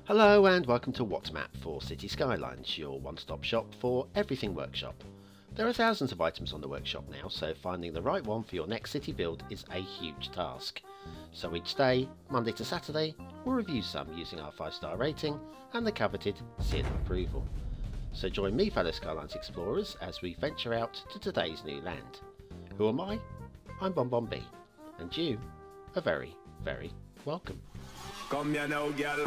Hello and welcome to WhatMap for Cities Skylines, your one-stop shop for everything workshop. There are thousands of items on the workshop now, so finding the right one for your next city build is a huge task. So each day, Monday to Saturday, we'll review some using our 5-star rating and the coveted seal of approval. So join me, fellow Skylines explorers, as we venture out to today's new land. Who am I? I'm BonBonB, and you are very, very welcome. Come here now, girl.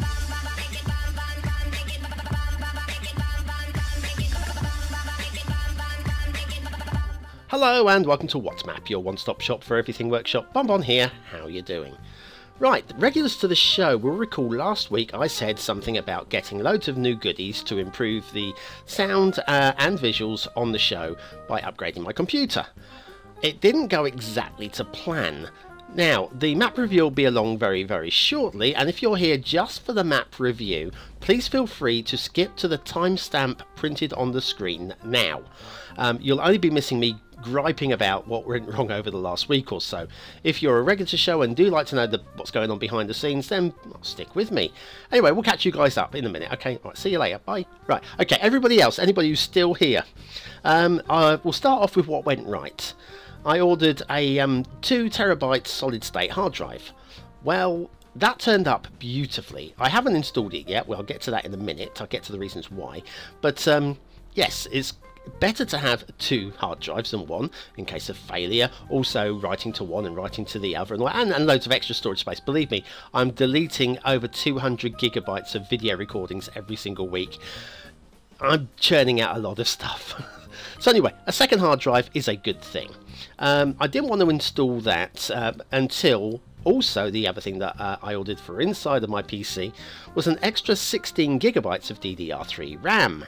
Hello and welcome to WhatMap, your one-stop shop for everything workshop. BonBon here, how you doing? Right, regulars to the show will recall last week I said something about getting loads of new goodies to improve the sound and visuals on the show by upgrading my computer. It didn't go exactly to plan. Now, the map review will be along very, very shortly, and if you're here just for the map review, please feel free to skip to the timestamp printed on the screen now. You'll only be missing me griping about what went wrong over the last week or so. If you're a regular to show and do like to know what's going on behind the scenes, then stick with me. Anyway, we'll catch you guys up in a minute. Okay, right, see you later. Bye. Right, okay, everybody else, anybody who's still here, we'll start off with what went right. I ordered a 2 terabyte solid state hard drive. Well, that turned up beautifully. I haven't installed it yet. Well, I'll get to that in a minute. I'll get to the reasons why. But yes, it's better to have 2 hard drives than 1 in case of failure. Also, writing to one and writing to the other, and loads of extra storage space. Believe me, I'm deleting over 200 gigabytes of video recordings every single week. I'm churning out a lot of stuff. So anyway, a second hard drive is a good thing. I didn't want to install that until also the other thing that I ordered for inside of my PC was an extra 16 gigabytes of DDR3 RAM.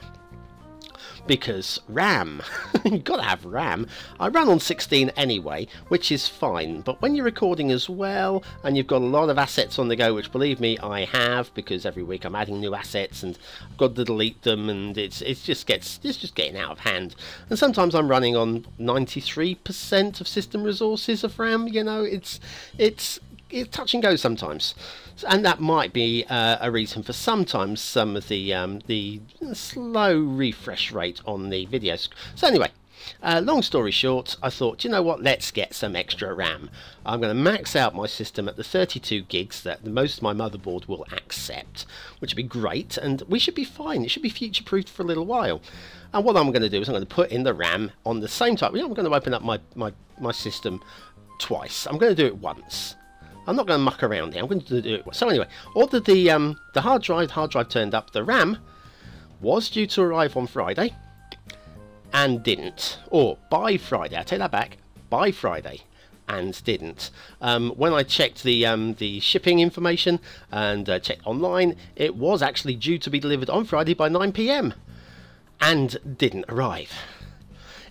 Because RAM, you've got to have RAM. I run on 16 anyway, which is fine, but when you're recording as well and you've got a lot of assets on the go, which believe me I have, because every week I'm adding new assets and I've got to delete them, and it's just getting out of hand. And sometimes I'm running on 93% of system resources of RAM. You know, it's touch and go sometimes, and that might be a reason for sometimes some of the slow refresh rate on the videos. So anyway, long story short, I thought, you know what, let's get some extra RAM. I'm going to max out my system at the 32 gigs that most of my motherboard will accept, which would be great, and we should be fine. It should be future-proofed for a little while. And what I'm going to do is I'm going to put in the RAM on the same time. I'm going to open up my system twice. I'm going to do it once. I'm not going to muck around here. I'm going to do it. So anyway, ordered the hard drive. Hard drive turned up. The RAM was due to arrive on Friday and didn't. Or by Friday. I take that back. By Friday and didn't. When I checked the shipping information and checked online, it was actually due to be delivered on Friday by 9 PM and didn't arrive.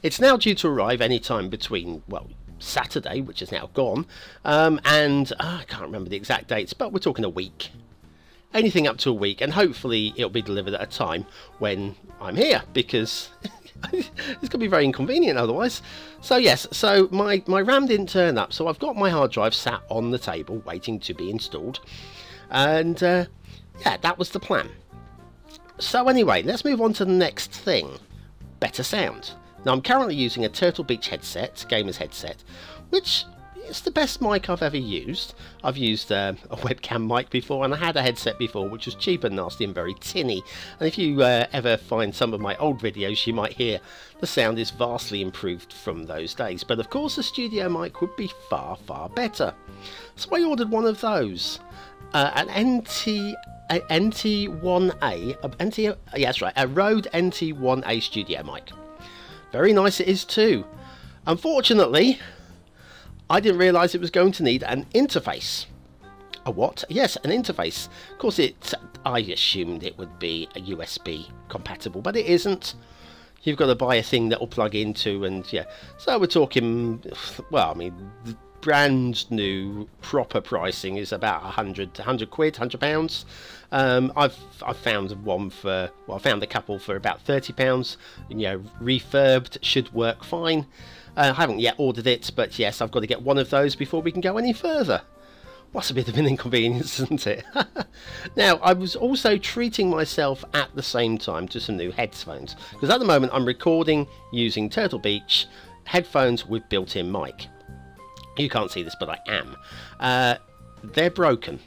It's now due to arrive any time between, well, Saturday, which is now gone, and I can't remember the exact dates, but we're talking a week. Anything up to a week, and hopefully it'll be delivered at a time when I'm here, because it's going to be very inconvenient otherwise. So yes, so my RAM didn't turn up, so I've got my hard drive sat on the table waiting to be installed, and yeah, that was the plan. So anyway, let's move on to the next thing. Better sound. Now, I'm currently using a Turtle Beach headset, gamer's headset, which is the best mic I've ever used. I've used a webcam mic before, and I had a headset before which was cheap and nasty and very tinny. And if you ever find some of my old videos, you might hear the sound is vastly improved from those days. But of course, a studio mic would be far, far better. So I ordered one of those, an NT1A, yeah, that's right, a Rode NT1A studio mic. Very nice it is too. Unfortunately, I didn't realise it was going to need an interface. A what? Yes, an interface. Of course, I assumed it would be a USB compatible, but it isn't. You've got to buy a thing that will plug into, and yeah. So we're talking, well, I mean, the brand new proper pricing is about 100 quid, £100. I've found one for, well, I found a couple for about £30. You know, refurbed, should work fine. I haven't yet ordered it, but yes, I've got to get one of those before we can go any further. What's a bit of an inconvenience, isn't it? Now, I was also treating myself at the same time to some new headphones, because at the moment I'm recording using Turtle Beach headphones with built-in mic. You can't see this, but I am. They're broken.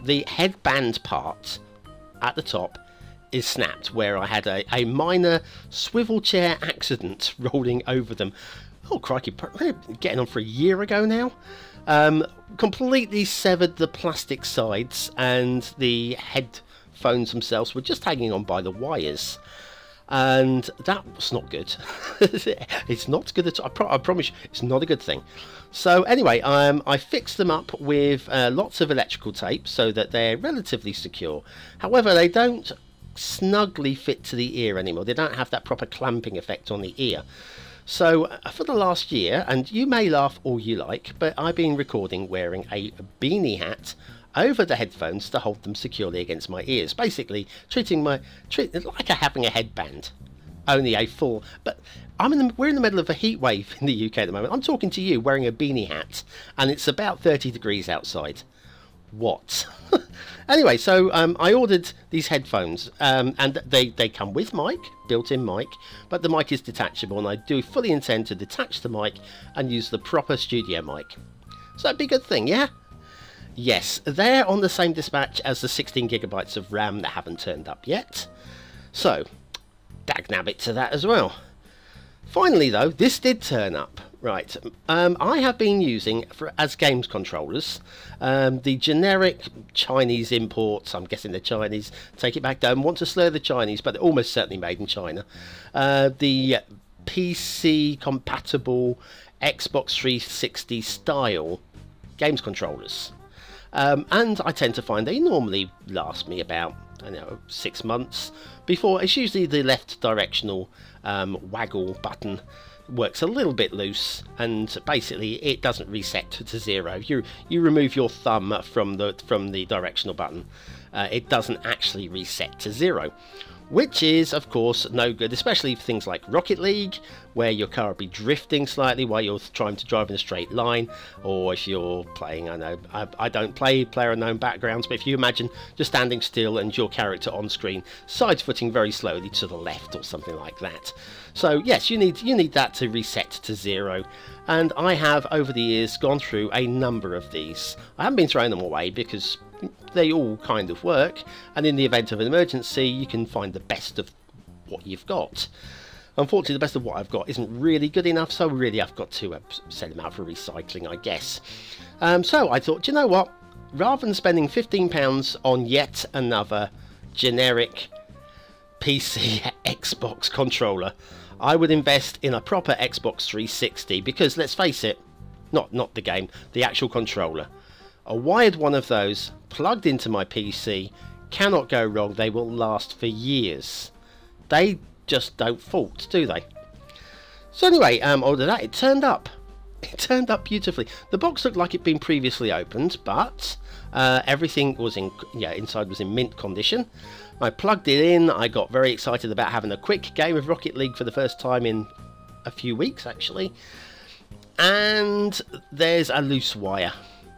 The headband part at the top is snapped, where I had a minor swivel chair accident rolling over them. Oh crikey, getting on for a year ago now. Completely severed the plastic sides, and the headphones themselves were just hanging on by the wires. And that was not good. It's not good at all. I promise you, it's not a good thing. So anyway, I fixed them up with lots of electrical tape so that they're relatively secure. However, they don't snugly fit to the ear anymore. They don't have that proper clamping effect on the ear. So for the last year, and you may laugh all you like, but I've been recording wearing a beanie hat over the headphones to hold them securely against my ears. Basically, treating it like having a headband, only a full. But we're in the middle of a heat wave in the UK at the moment. I'm talking to you wearing a beanie hat, and it's about 30 degrees outside. What? Anyway, so I ordered these headphones, and they come with mic, built-in mic, but the mic is detachable, and I do fully intend to detach the mic and use the proper studio mic. So that'd be a good thing, yeah? Yes, they're on the same dispatch as the 16 gigabytes of RAM that haven't turned up yet. So, dagnabbit to that as well. Finally though, this did turn up. Right, I have been using, as games controllers, the generic Chinese imports. I'm guessing they're Chinese. Take it back, don't want to slur the Chinese, but they're almost certainly made in China. The PC compatible Xbox 360 style games controllers. And I tend to find they normally last me about, I don't know, 6 months before. It's usually the left directional waggle button works a little bit loose, and basically it doesn't reset to 0. You remove your thumb from the directional button, it doesn't actually reset to 0, which is of course no good, especially for things like Rocket League, where your car will be drifting slightly while you're trying to drive in a straight line, or if you're playing, I don't play player-unknown backgrounds, but if you imagine just standing still and your character on screen side-footing very slowly to the left or something like that. So yes, you need that to reset to 0, and I have over the years gone through a number of these. I haven't been throwing them away because they all kind of work, and in the event of an emergency you can find the best of what you've got. Unfortunately, the best of what I've got isn't really good enough, so really I've got to send them out for recycling, I guess. So I thought, do you know what, rather than spending £15 on yet another generic PC Xbox controller, I would invest in a proper Xbox 360, because let's face it, not the game, the actual controller. A wired one of those plugged into my PC cannot go wrong. They will last for years. They just don't fault, do they? So anyway, ordered that. It turned up. It turned up beautifully. The box looked like it'd been previously opened, but everything was inside was in mint condition. I plugged it in. I got very excited about having a quick game of Rocket League for the first time in a few weeks, actually. And there's a loose wire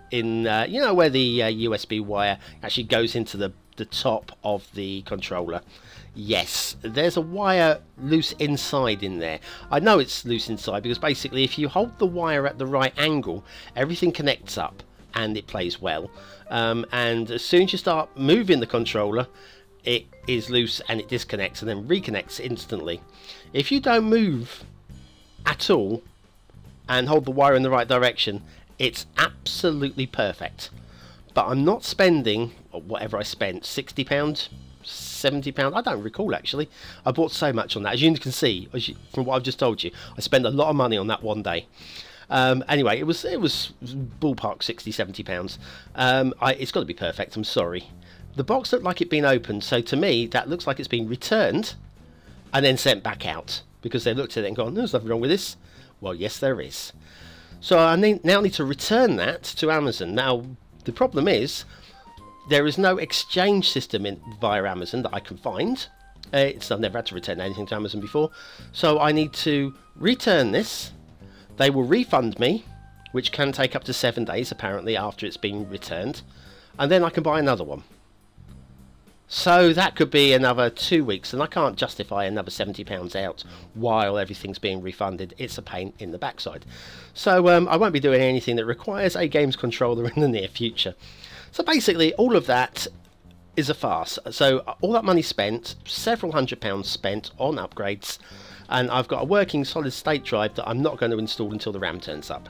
in, you know, where the USB wire actually goes into the top of the controller. Yes, there's a wire loose inside in there. I know it's loose inside because basically if you hold the wire at the right angle, everything connects up and it plays well. And as soon as you start moving the controller, it is loose and it disconnects and then reconnects instantly. If you don't move at all and hold the wire in the right direction, it's absolutely perfect. But I'm not spending, or whatever I spent, £60, £70, I don't recall actually. I bought so much on that. As you can see, from what I've just told you, I spent a lot of money on that one day. Anyway, it was ballpark £60–70. It's got to be perfect, I'm sorry. The box looked like it'd been opened, so to me that looks like it's been returned and then sent back out, because they looked at it and gone, there's nothing wrong with this. Well, yes there is. So I now need to return that to Amazon. Now the problem is there is no exchange system via Amazon that I can find. I've never had to return anything to Amazon before, so I need to return this. They will refund me which can take up to 7 days apparently after it's been returned, and then I can buy another one. So that could be another 2 weeks, and I can't justify another £70 out while everything's being refunded. It's a pain in the backside. So I won't be doing anything that requires a games controller in the near future. So basically all of that is a farce. So all that money spent, several £100s spent on upgrades, and I've got a working solid state drive that I'm not going to install until the RAM turns up.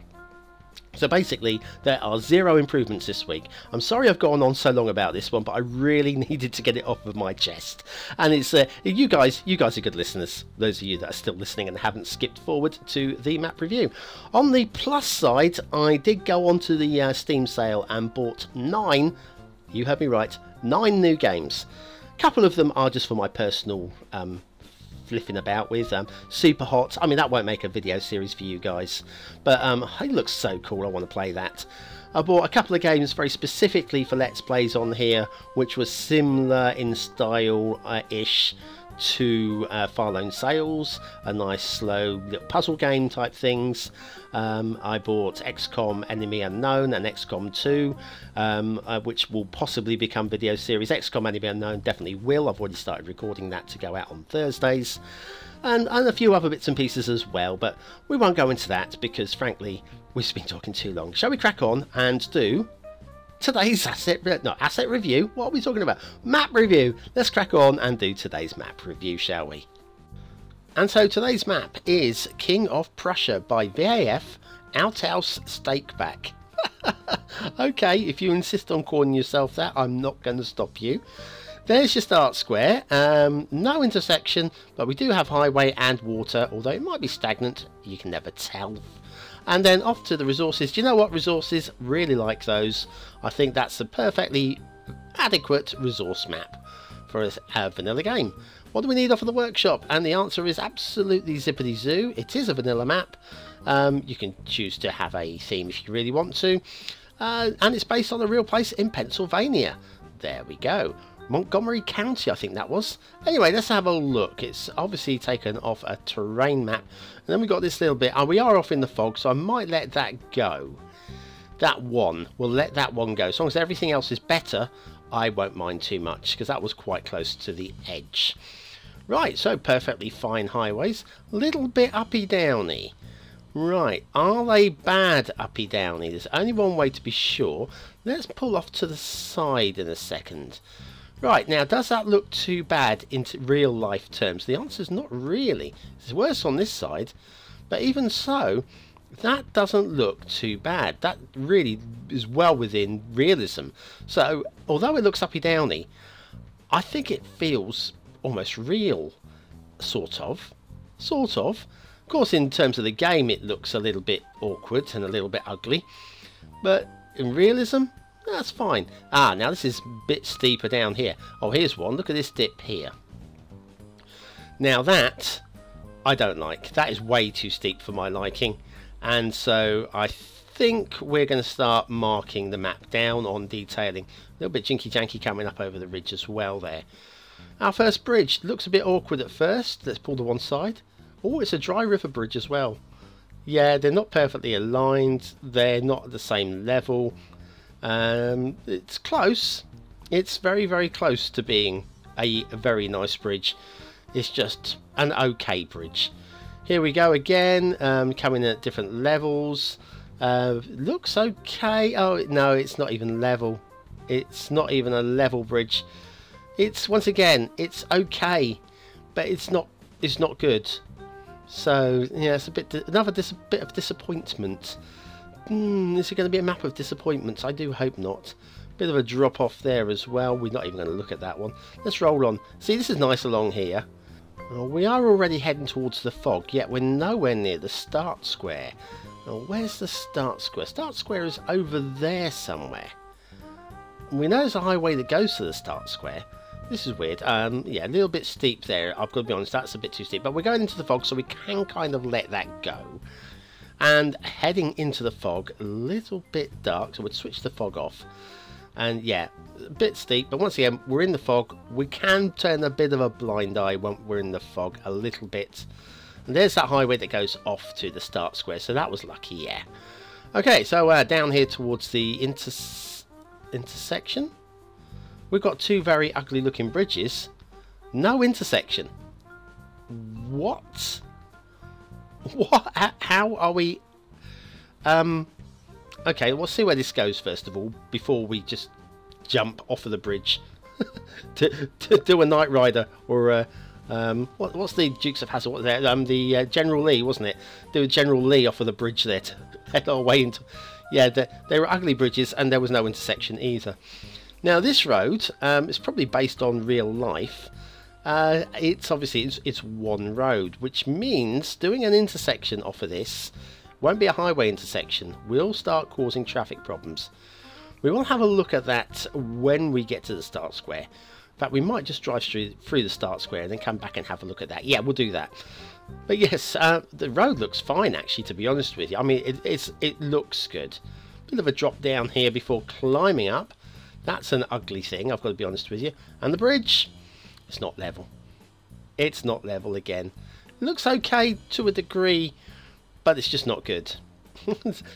So basically there are 0 improvements this week. I'm sorry I've gone on so long about this one, but I really needed to get it off of my chest. And it's you guys are good listeners, those of you that are still listening and haven't skipped forward to the map review. On the plus side, I did go onto the Steam sale and bought 9, you heard me right, 9 new games. A couple of them are just for my personal flipping about with. Super Hot, I mean that won't make a video series for you guys, but it looks so cool, I want to play that. I bought a couple of games very specifically for Let's Plays on here, which was similar in style-ish to Far Lone Sales, a nice slow little puzzle game type things. I bought XCOM Enemy Unknown and XCOM 2, which will possibly become video series. XCOM Enemy Unknown definitely will. I've already started recording that to go out on Thursdays, and a few other bits and pieces as well, but we won't go into that because frankly we've been talking too long. Shall we crack on and do today's asset review? What are we talking about? Map review. Let's crack on and do today's map review, shall we? And so today's map is King of Prussia by VAF Outhouse Stakeback. Okay, if you insist on calling yourself that, I'm not going to stop you. There's your start square. No intersection, but we do have highway and water, although it might be stagnant, you can never tell. And then off to the resources. Do you know what? Resources, really like those. I think that's a perfectly adequate resource map for a vanilla game. What do we need off of the workshop? And the answer is absolutely zippity zoo. It is a vanilla map. You can choose to have a theme if you really want to. And it's based on a real place in Pennsylvania. There we go. Montgomery County, I think that was. Anyway, let's have a look. It's obviously taken off a terrain map. And then we've got this little bit. We are off in the fog, so I might let that go. That one. We'll let that one go. As long as everything else is better, I won't mind too much, because that was quite close to the edge. Right, so perfectly fine highways. Little bit uppy-downy. Right, are they bad uppy-downy? There's only one way to be sure. Let's pull off to the side in a second. Right, now does that look too bad in real life terms? The answer is not really. It's worse on this side, but even so, that doesn't look too bad. That really is well within realism. So, although it looks uppy-downy, I think it feels almost real, sort of. Of course, in terms of the game, it looks a little bit awkward and a little bit ugly, but in realism, that's fine. Ah, now this is a bit steeper down here. Oh, here's one. Look at this dip here. Now that I don't like. That is way too steep for my liking, and so I think we're going to start marking the map down on detailing. A little bit jinky-janky coming up over the ridge as well there. Our first bridge looks a bit awkward at first. Let's pull to one side. Oh, it's a dry river bridge as well. Yeah, they're not perfectly aligned. They're not at the same level. It's close. It's very, very close to being a very nice bridge. It's just an okay bridge. Here we go again, coming at different levels. Looks okay. Oh, no, it's not even level. It's not even a level bridge. It's, once again, it's okay, but it's not good. So yeah, it's a bit another bit of disappointment. Is it going to be a map of disappointments? I do hope not. Bit of a drop off there as well. We're not even going to look at that one. Let's roll on. See, this is nice along here. Well, we are already heading towards the fog, yet we're nowhere near the start square. Now, where's the start square? Start square is over there somewhere. We know there's a highway that goes to the start square. This is weird. Yeah, a little bit steep there. I've got to be honest, that's a bit too steep. But we're going into the fog, so we can kind of let that go. And heading into the fog, a little bit dark, so we'd switch the fog off. And yeah, a bit steep, but once again, we're in the fog. We can turn a bit of a blind eye when we're in the fog, a little bit. And there's that highway that goes off to the start square, so that was lucky, yeah. Okay, so down here towards the intersection, we've got two very ugly looking bridges. No intersection. What? What? How are we? Okay, we'll see where this goes first of all before we just jump off of the bridge to do a Knight Rider or what's the Dukes of Hazzard? What there? The General Lee, wasn't it? Do a General Lee off of the bridge there to head our way into. Yeah, they were ugly bridges, and there was no intersection either. Now this road is probably based on real life. It's obviously it's one road, which means doing an intersection off of this won't be a highway intersection. Will start causing traffic problems. We will have a look at that when we get to the start square. In fact, we might just drive through the start square and then come back and have a look at that. Yeah, we'll do that. But yes, the road looks fine actually, to be honest with you. I mean, it looks good. Bit of a drop down here before climbing up. That's an ugly thing, I've got to be honest with you. And the bridge, it's not level. It's not level again. It looks okay to a degree, but it's just not good.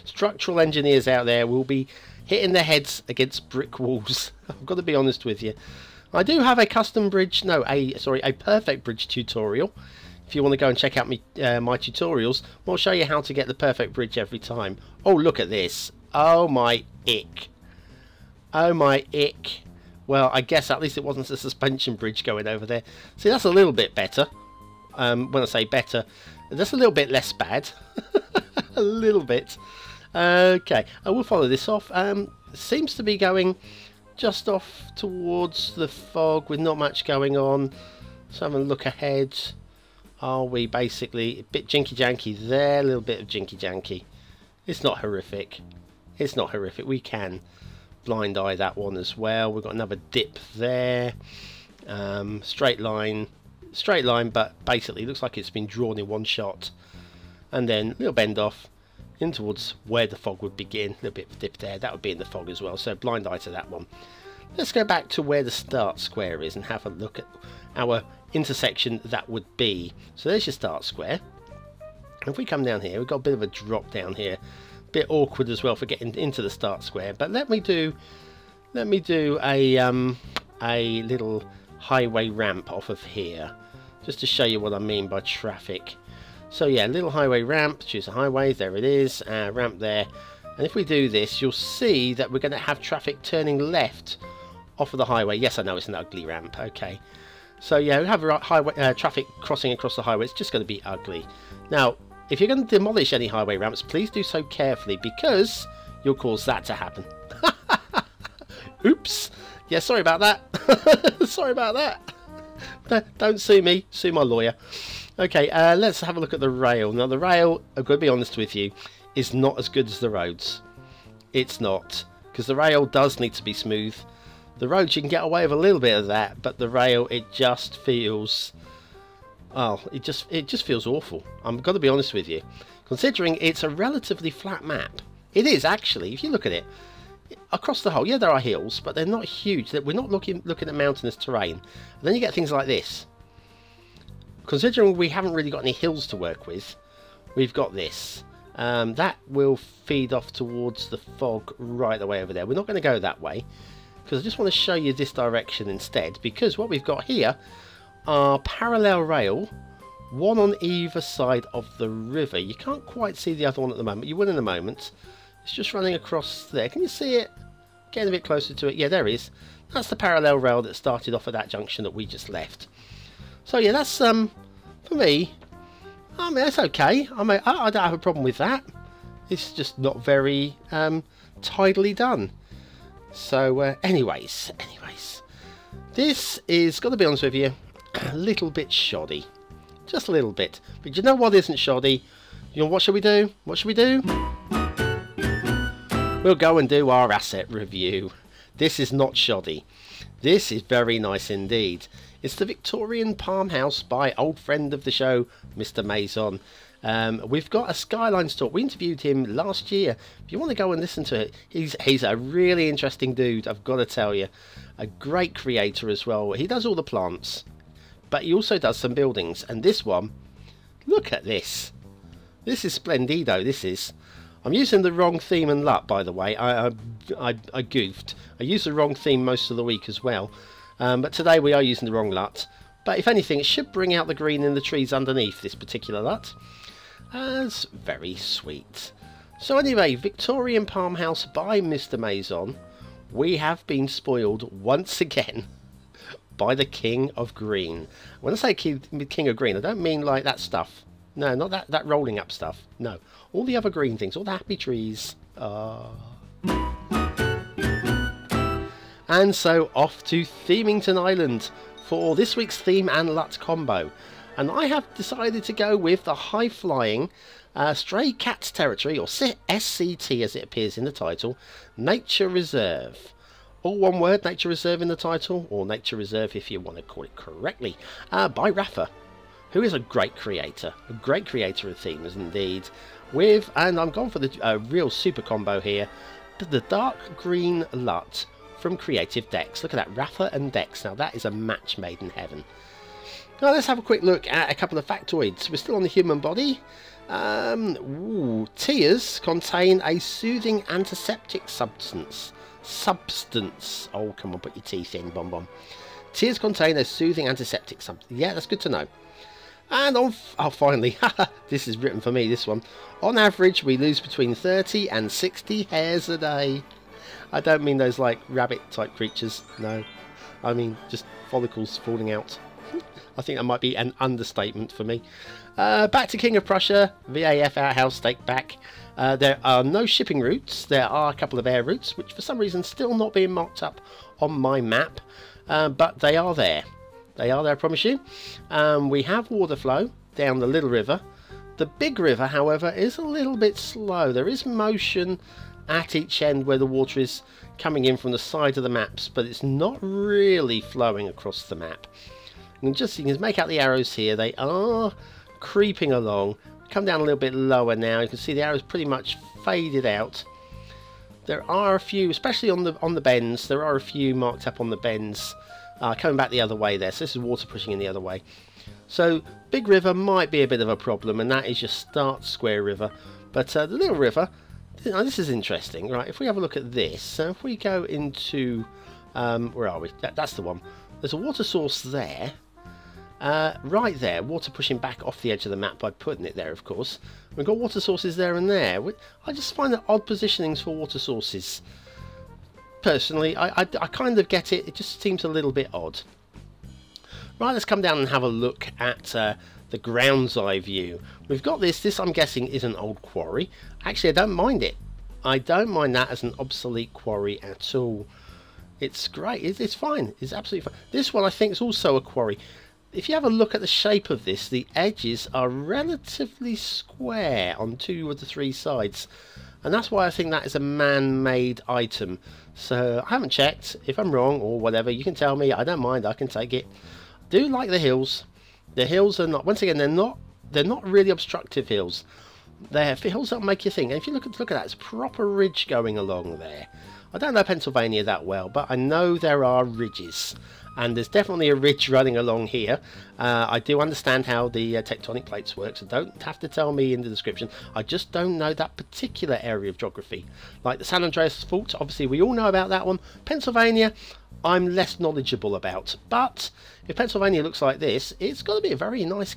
Structural engineers out there will be hitting their heads against brick walls. I've got to be honest with you. I do have a custom bridge, no, a perfect bridge tutorial. If you want to go and check out my tutorials, I'll show you how to get the perfect bridge every time. Oh, look at this. Oh my ick. Oh my ick. Well, I guess at least it wasn't a suspension bridge going over there. See, that's a little bit better. When I say better, that's a little bit less bad. A little bit. Okay, I will follow this off. Seems to be going just off towards the fog with not much going on. Let's have a look ahead. Are we basically a bit jinky janky there? A little bit of jinky janky. It's not horrific. It's not horrific. We can blind eye that one as well. We've got another dip there. Straight line, but basically looks like it's been drawn in one shot. And then a little bend off in towards where the fog would begin. A little bit of dip there. That would be in the fog as well. So blind eye to that one. Let's go back to where the start square is and have a look at our intersection that would be. So there's your start square. If we come down here, we've got a bit of a drop down here. A bit awkward as well for getting into the start square. But let me do a little highway ramp off of here, just to show you what I mean by traffic. So yeah, little highway ramp, choose a highway, there it is, ramp there. And if we do this, you'll see that we're going to have traffic turning left off of the highway. Yes, I know it's an ugly ramp, okay. So yeah, we have highway traffic crossing across the highway. It's just going to be ugly. Now, if you're going to demolish any highway ramps, please do so carefully, because you'll cause that to happen. Oops. Yeah, sorry about that. Sorry about that. Don't sue me, sue my lawyer. Okay, let's have a look at the rail. Now the rail, I've got to be honest with you, is not as good as the roads. It's not, because the rail does need to be smooth. The roads, you can get away with a little bit of that, but the rail, it just feels, oh, it just feels awful. I'm got to be honest with you, considering it's a relatively flat map. It is actually, if you look at it across the whole. Yeah, there are hills, but they're not huge. We're not looking at mountainous terrain. And then you get things like this. Considering we haven't really got any hills to work with, we've got this. That will feed off towards the fog right the way over there. We're not going to go that way, because I just want to show you this direction instead, because what we've got here are parallel rail, one on either side of the river. You can't quite see the other one at the moment. You will in a moment. It's just running across there. Can you see it? Getting a bit closer to it. Yeah, there it is. That's the parallel rail that started off at that junction that we just left. So yeah, that's for me. I mean, that's okay. I mean, I don't have a problem with that. It's just not very tidily done. So anyways, this is, got to be honest with you, a little bit shoddy, just a little bit. But you know what isn't shoddy? You know what should we do? What should we do? We'll go and do our asset review. This is not shoddy. This is very nice indeed. It's the Victorian farmhouse by old friend of the show, Mr. Mason. We've got a Skylines talk. We interviewed him last year. If you want to go and listen to it, he's a really interesting dude, I've got to tell you. A great creator as well. He does all the plants, but he also does some buildings. And this one, look at this. This is splendido, this is. I'm using the wrong theme and LUT, by the way. I goofed. I used the wrong theme most of the week as well. But today we are using the wrong LUT. But if anything, it should bring out the green in the trees underneath this particular LUT. That's very sweet. So anyway, Victorian Farmhouse by Mr. Maison. We have been spoiled once again by the King of Green. When I say King of Green, I don't mean like that stuff. No, not that rolling up stuff. No, all the other green things, all the happy trees. And so off to Themington Island for this week's theme and LUT combo. And I have decided to go with the high-flying Stray Cats Territory, or SCT as it appears in the title, Nature Reserve. All one word, Nature Reserve in the title, or Nature Reserve if you want to call it correctly, by Rafa, who is a great creator of themes indeed. With, and I'm going for the real super combo here, the dark green LUT from Creative Decks. Look at that, Rafa and Decks. Now that is a match made in heaven. Now let's have a quick look at a couple of factoids. We're still on the human body. Tears contain a soothing antiseptic substance. Oh, come on, put your teeth in, BonBonB. Tears contain a soothing antiseptic substance. Yeah, that's good to know. And finally, this is written for me, this one. On average, we lose between 30 and 60 hairs a day. I don't mean those like rabbit-type creatures, no. I mean just follicles falling out. I think that might be an understatement for me. Back to King of Prussia, VAF Outhouse Stake back. There are no shipping routes. There are a couple of air routes, which for some reason still not being marked up on my map. But they are there. They are there, I promise you. We have water flow down the little river. The big river, however, is a little bit slow. There is motion at each end where the water is coming in from the side of the maps, but it's not really flowing across the map. You can make out the arrows here. They are creeping along. Come down a little bit lower now. You can see the arrows pretty much faded out. There are a few, especially on the bends. There are a few marked up on the bends, coming back the other way there. So this is water pushing in the other way. So big river might be a bit of a problem, and that is your start square river. But the little river, this is interesting, right? If we have a look at this, so if we go into where are we? That's the one. There's a water source there. Right there, water pushing back off the edge of the map by putting it there, of course. We've got water sources there and there. I just find that odd positionings for water sources. Personally, I kind of get it. It just seems a little bit odd. Right, let's come down and have a look at the ground's eye view. We've got this I'm guessing is an old quarry. Actually, I don't mind it. I don't mind that as an obsolete quarry at all. It's great. It's fine. It's absolutely fine. This one I think is also a quarry. If you have a look at the shape of this, the edges are relatively square on 2 of the 3 sides. And that's why I think that is a man-made item. So I haven't checked. If I'm wrong or whatever, you can tell me. I don't mind. I can take it. I do like the hills. The hills are not, once again, they're not really obstructive hills. They're hills that make you think. And if you look at that, it's a proper ridge going along there. I don't know Pennsylvania that well, but I know there are ridges. And there's definitely a ridge running along here. I do understand how the tectonic plates work, so don't have to tell me in the description. I just don't know that particular area of geography. Like the San Andreas Fault, obviously we all know about that one. Pennsylvania, I'm less knowledgeable about. But if Pennsylvania looks like this, it's got to be a very nice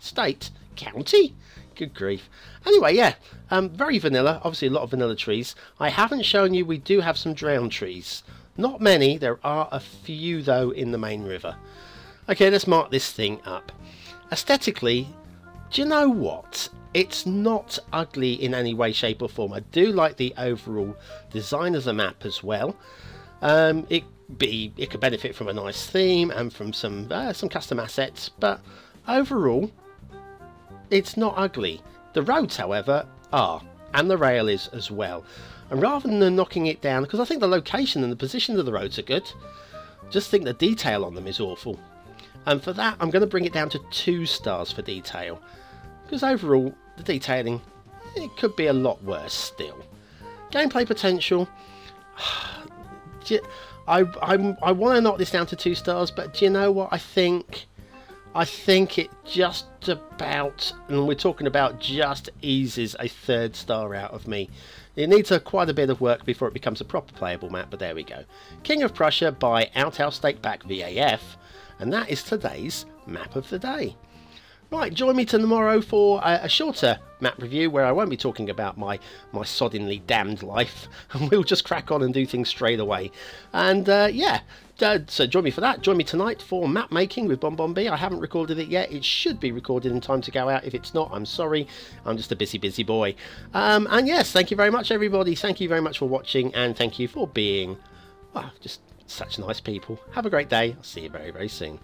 state. County? Good grief. Anyway, yeah, very vanilla. Obviously a lot of vanilla trees. I haven't shown you we do have some drowned trees. Not many, there are a few though in the main river. Okay, let's mark this thing up. Aesthetically, do you know what? It's not ugly in any way, shape or form. I do like the overall design of the map as well. It could benefit from a nice theme and from some custom assets, but overall, it's not ugly. The roads, however, are, and the rail is as well. And rather than knocking it down, because I think the location and the position of the roads are good, just think the detail on them is awful. And for that, I'm going to bring it down to 2 stars for detail. Because overall, the detailing, it could be a lot worse still. Gameplay potential, I want to knock this down to 2 stars, but do you know what? I think I think it just about, and we're talking about just eases a 3rd star out of me. It needs quite a bit of work before it becomes a proper playable map, but there we go. King of Prussia by Outhouse Stakeback VAF, and that is today's map of the day. Right, join me tomorrow for a shorter map review where I won't be talking about my soddingly damned life, and we'll just crack on and do things straight away. And yeah, so join me for that. Join me tonight for map making with BonBonB. I haven't recorded it yet. It should be recorded in time to go out. If it's not, I'm sorry. I'm just a busy boy. And yes, thank you very much, everybody. Thank you very much for watching, and thank you for being, well, just such nice people. Have a great day. I'll see you very soon.